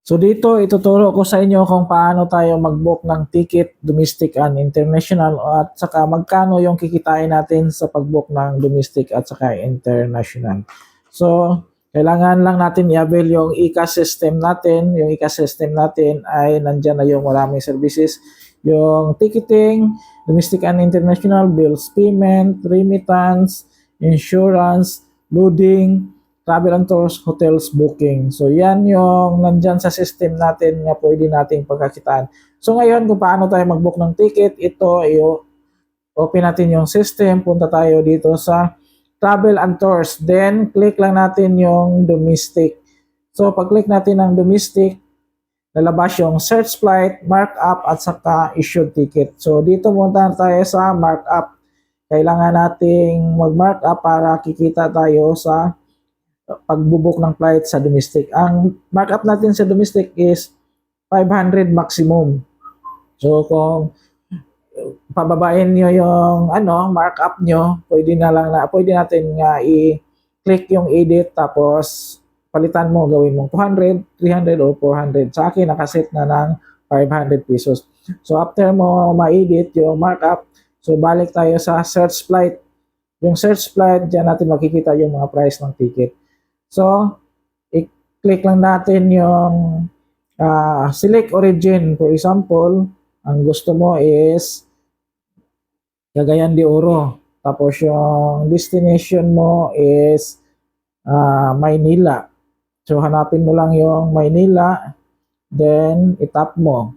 So dito ituturo ko sa inyo kung paano tayo mag-book ng ticket domestic and international at saka magkano yung kikitain natin sa pag-book ng domestic at saka international. So kailangan lang natin i-avail yung e-cash system natin. Yung e-cash system natin ay nandyan na yung maraming services. Yung ticketing, domestic and international, bills payment, remittance, insurance, loading, travel and tours, hotels booking. So yan yung nandyan sa system natin na pwede nating pagkakitaan. So ngayon kung paano tayo mag-book ng ticket, ito open natin yung system, punta tayo dito sa travel and tours. Then click lang natin yung domestic. So pag-click natin ng domestic, lalabas yung search flight, markup at saka issued ticket. So dito muna tayo sa markup. Kailangan nating mag-markup para kikita tayo sa pagbubuk ng flight sa domestic. Ang markup natin sa domestic is 500 maximum. So kung pababain nyo yung markup nyo, pwede natin nga i-click yung edit tapos palitan mo, gawin mong 200, 300 or 400. Sa akin nakaset na ng 500 pesos. So after mo ma-edit yung markup, so balik tayo sa search flight. Yung search flight, diyan natin makikita yung mga price ng ticket. So, i-click lang natin yung select origin. For example, ang gusto mo is Cagayan de Oro. Tapos yung destination mo is Maynila. So, hanapin mo lang yung Maynila, then itap mo.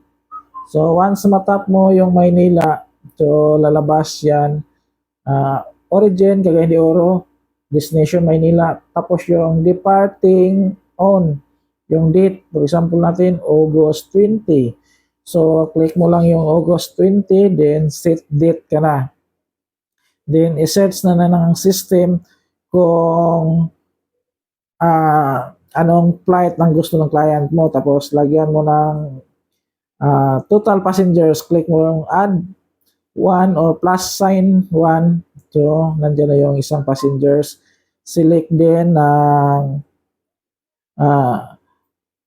So, once matap mo yung Maynila, so lalabas yan, origin, Cagayan de Oro, destination Maynila, tapos yung departing on, yung date, for example natin, August 20. So, click mo lang yung August 20, then set date ka na. Then, i-search na ng system kung anong flight ng gusto ng client mo. Tapos, lagyan mo ng total passengers. Click mo yung add 1 or plus sign 1. So, nandiyan na yung isang passengers. Select din ng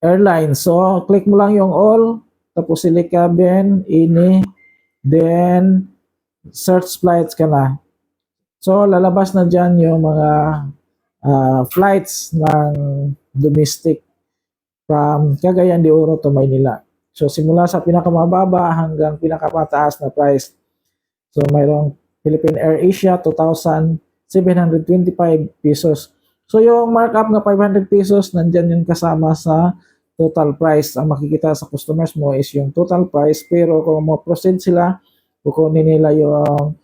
airline. So, click mo lang yung all. Tapos, select cabin, ini. Then, search flights ka na. So, lalabas na dyan yung mga flights ng domestic from Cagayan de Oro to Maynila. So, simula sa pinakamababa hanggang pinakamataas na price. So, mayroong Philippine Air Asia, 2,725 pesos. So, yung markup na 500 pesos, nandyan yung kasama sa total price. Ang makikita sa customers mo is yung total price. Pero kung mo-proceed sila, kukunin nila yung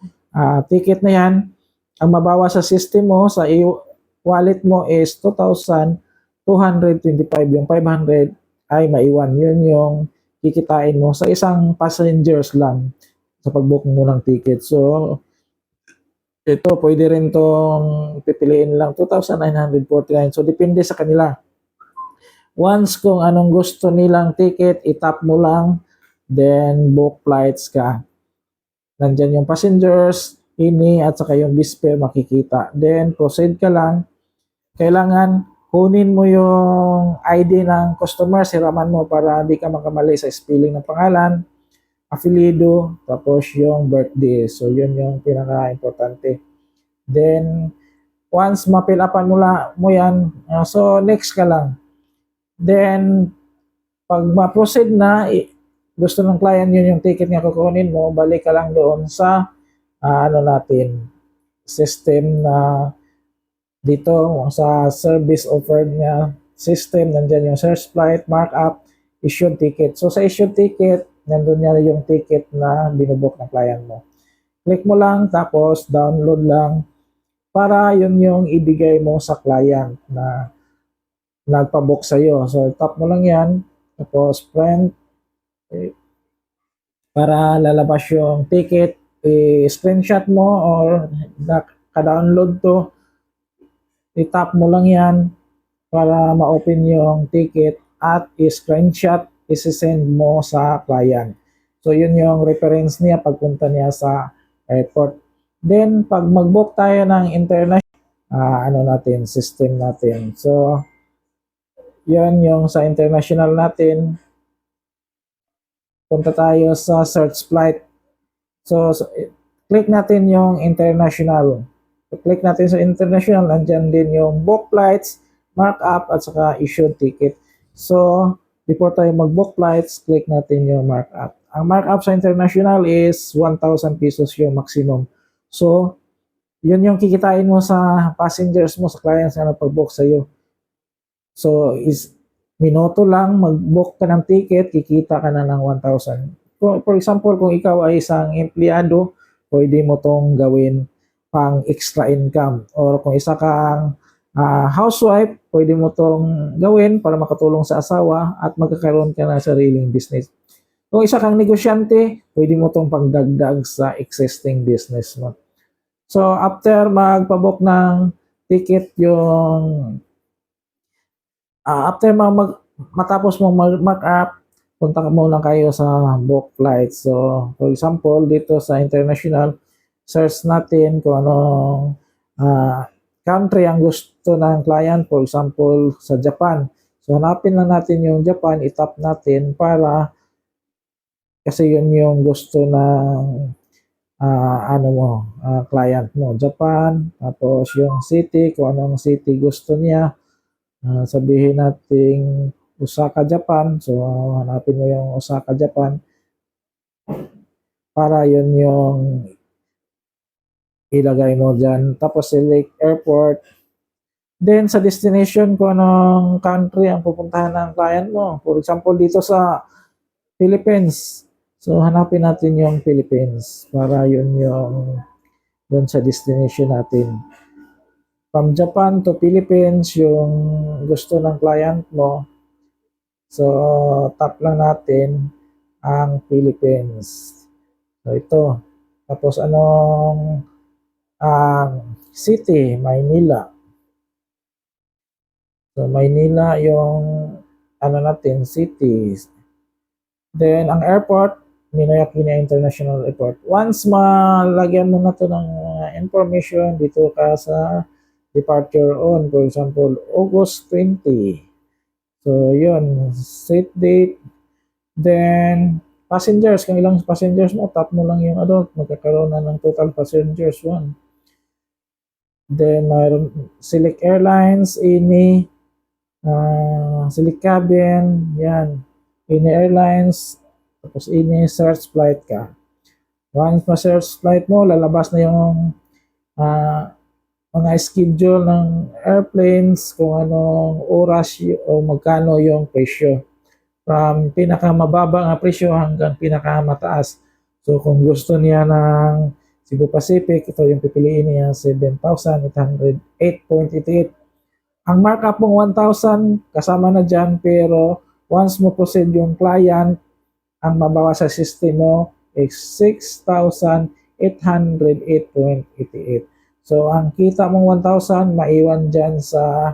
ticket na yan. Ang mabawa sa system mo, sa wallet mo is 2,225. Yung 500 ay maiwan. Yun yung kikitain mo sa isang passengers lang sa pag-book mo ng ticket. So, ito, pwede rin tong pipiliin lang 2,949. So, depende sa kanila. Once kung anong gusto nilang ticket, itap mo lang, then book flights ka. Nandyan yung passengers, ini, at saka yung display makikita. Then, proceed ka lang. Kailangan kunin mo yung ID ng customer, siraman mo para hindi ka makamali sa spelling ng pangalan, apelyido, tapos yung birthday. So, yun yung pinaka-importante. Then, once ma-fill upan mo yan, so next ka lang. Then, pag ma-proceed na, gusto ng client yun yung ticket nga kukunin mo, balik ka lang doon sa system na dito sa service offered niya system, nandyan yung search flight, markup, issued ticket. So sa issued ticket, nandun niya yung ticket na binubook ng client mo. Click mo lang, tapos download lang para yun yung ibigay mo sa client na nagpabook sa'yo. So tap mo lang yan, tapos print, para lalabas yung ticket, screenshot mo or naka-download to, i-tap mo lang yan para ma-open yung ticket at i-screenshot, isi-send mo sa client. So, yun yung reference niya pagpunta niya sa airport. Then, pag mag-book tayo ng international, system natin. So, Yan yung sa international natin. Punta tayo sa search flight. So, click natin yung international. Click natin sa international, nandyan din yung book flights, markup, at saka issued ticket. So, before tayo mag-book flights, click natin yung markup. Ang markup sa international is 1,000 pesos yung maximum. So, yun yung kikitain mo sa passengers mo, sa clients na nagpag-book sa'yo. So, is minuto lang mag-book ka ng ticket, kikita ka na ng 1,000. For example, kung ikaw ay isang empleyado, pwede mo tong gawin pang extra income. Or kung isa kang housewife, pwede mo tong gawin para makatulong sa asawa at magkakaroon ka ng sariling business. Kung isa kang negosyante, pwede mo tong pagdagdag sa existing business mo. So, after magpabook ng ticket yung after matapos mo mag-mark up, punta ka muna kayo sa book flight. So, for example, dito sa international, search natin kung anong country ang gusto ng client. For example, sa Japan. So, hanapin lang natin yung Japan, itap natin para kasi yun yung gusto ng client mo. Japan, tapos yung city, kung anong city gusto niya. Sabihin nating Osaka, Japan. So, hanapin mo yung Osaka, Japan para yun yung ilagay mo dyan. Tapos, select airport. Then, sa destination kung anong country ang pupuntahan ng client mo. For example, dito sa Philippines. So, hanapin natin yung Philippines para yun yung dun sa destination natin. From Japan to Philippines, yung gusto ng client mo. So, tap lang natin ang Philippines. So, ito. Tapos, anong city? Maynila. So, Maynila yung natin, cities. Then, ang airport, Ninoy Aquino International Airport. Once malagyan mo na to ng information, dito ka sa departure on. For example, August 20. So, yun. Set date. Then, passengers. Kung ilang passengers mo, tap mo lang yung adult. Magkakaroon na ng total passengers. 1. Then, mayroon select airlines, ini, select cabin, yan. Ini airlines, tapos ini search flight ka. Once ma-search flight mo, lalabas na yung mga schedule ng airplanes, kung anong oras o magkano yung presyo. From pinakamababa nga presyo hanggang pinakamataas. So kung gusto niya ng Cebu Pacific, ito yung pipiliin niya, 7,808.88. Ang markup mong 1,000, kasama na dyan, pero once mo proceed yung client, ang mabawa sa system mo is 6,808.88. So, ang kita mong 1,000, maiwan dyan sa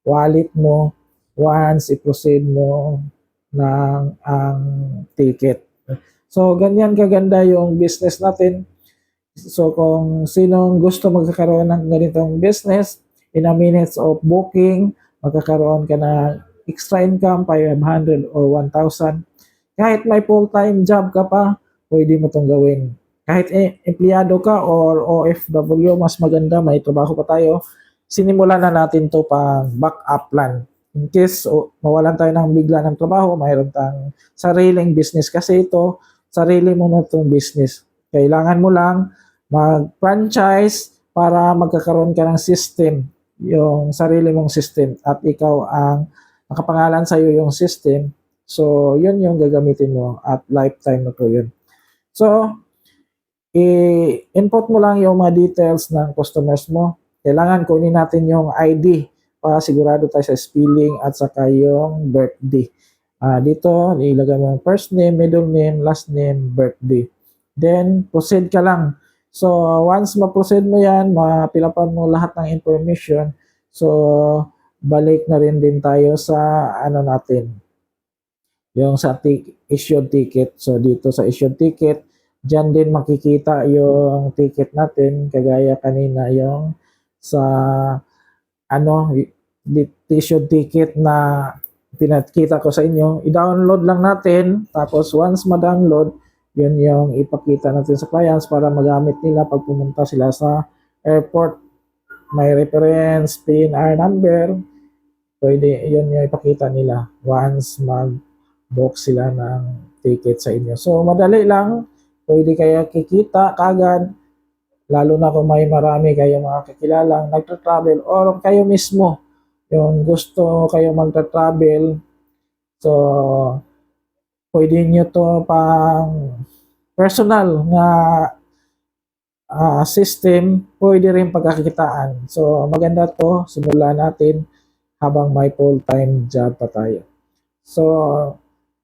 wallet mo once i-proceed mo ng ang ticket. So, ganyan kaganda yung business natin. So, kung sinong gusto magkakaroon ng ganitong business, in a minutes of booking, magkakaroon ka na extra income, 500 or 1,000. Kahit may full-time job ka pa, pwede mo itong gawin. Kahit empleyado ka or OFW, mas maganda, may trabaho pa tayo, sinimulan na natin to pang backup plan. In case mawalan tayo ng bigla ng trabaho, mayroon tayong sariling business. Kasi ito, sarili mo na itong business. Kailangan mo lang mag-franchise para magkakaroon ka ng system, yung sarili mong system, at ikaw ang nakapangalan sa iyo yung system. So, yun yung gagamitin mo at lifetime na to yun. So, i-input mo lang yung mga details ng customers mo. Kailangan kunin natin yung ID para sigurado tayo sa spelling at saka yung birthday. Dito, ilagay mo yung first name, middle name, last name, birthday. Then, proceed ka lang. So, once ma-proceed mo yan, mapilapan mo lahat ng information. So, balik na rin din tayo sa natin, yung sa issued ticket. So, dito sa issued ticket, dyan din makikita yung ticket natin, kagaya kanina yung sa issued ticket na pinakita ko sa inyo. I-download lang natin, tapos once ma-download, yun yung ipakita natin sa clients para magamit nila pag pumunta sila sa airport. May reference, PNR number, pwede yun yung ipakita nila once mag-book sila ng ticket sa inyo. So, madali lang, pwede kayo kikita kagad, lalo na kung may marami kayong mga kakilalang nagtra-travel or kayo mismo yung gusto kayo magtra-travel. So, pwede nyo to pang personal na system, pwede rin pagkakitaan. So, maganda to, simulan natin habang may full-time job pa tayo. So,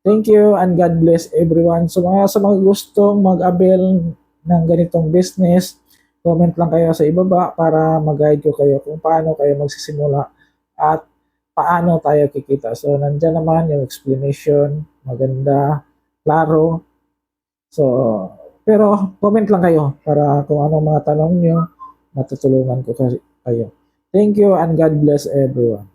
thank you and God bless everyone. So, sa mga gustong mag-avail ng ganitong business, comment lang kayo sa ibaba para mag-guide ko kayo kung paano kayo magsisimula at paano tayo kikita. So, nandyan naman yung explanation, maganda, klaro. So, pero comment lang kayo para kung anong mga tanong nyo, matutulungan ko kayo. Thank you and God bless everyone.